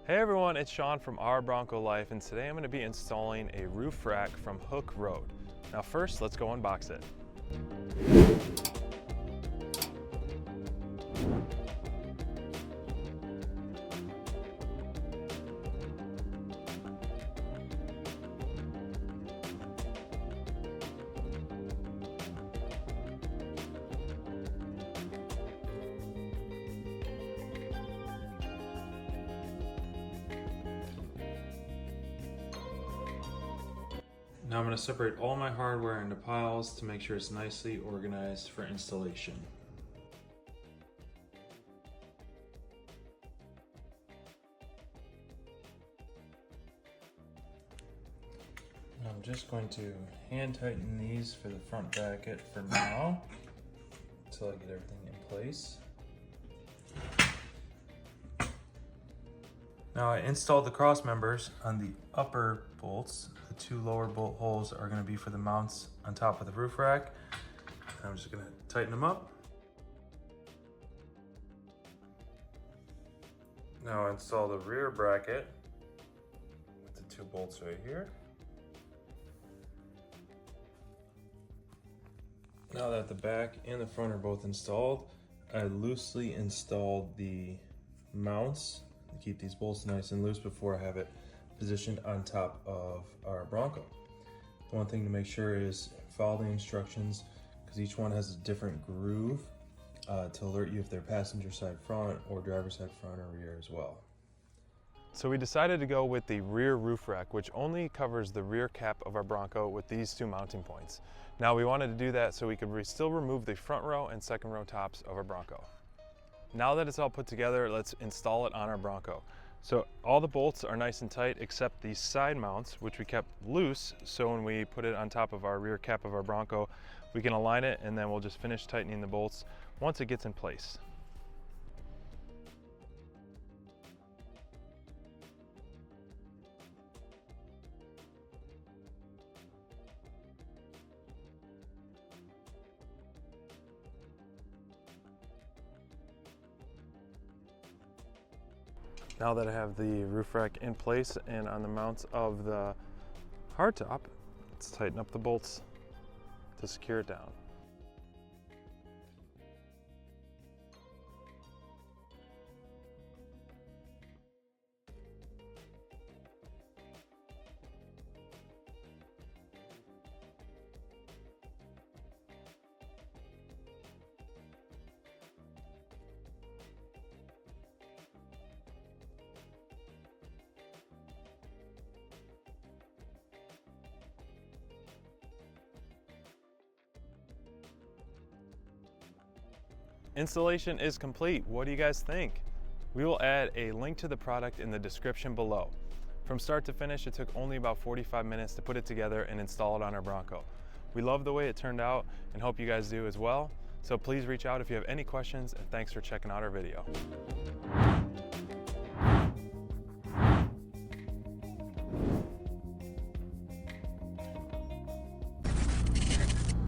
Hey everyone, it's Sean from Our Bronco Life, and today I'm going to be installing a roof rack from Hooke Road. Now first, let's go unbox it. Now I'm going to separate all my hardware into piles to make sure it's nicely organized for installation. I'm just going to hand tighten these for the front bracket for now until I get everything in place. Now I installed the cross members on the upper bolts. The two lower bolt holes are going to be for the mounts on top of the roof rack. I'm just going to tighten them up. Now I install the rear bracket with the two bolts right here. Now that the back and the front are both installed, I loosely installed the mounts to keep these bolts nice and loose before I have it positioned on top of our Bronco. The one thing to make sure is follow the instructions, because each one has a different groove to alert you if they're passenger side front or driver side front or rear as well. So we decided to go with the rear roof rack, which only covers the rear cap of our Bronco with these two mounting points. Now we wanted to do that so we could still remove the front row and second row tops of our Bronco. Now that it's all put together, let's install it on our Bronco. So all the bolts are nice and tight except the side mounts, which we kept loose, so when we put it on top of our rear cap of our Bronco, we can align it and then we'll just finish tightening the bolts once it gets in place. Now that I have the roof rack in place and on the mounts of the hardtop, let's tighten up the bolts to secure it down. Installation is complete. What do you guys think? We will add a link to the product in the description below. From start to finish, it took only about 45 minutes to put it together and install it on our Bronco. We love the way it turned out and hope you guys do as well. So please reach out if you have any questions, and thanks for checking out our video.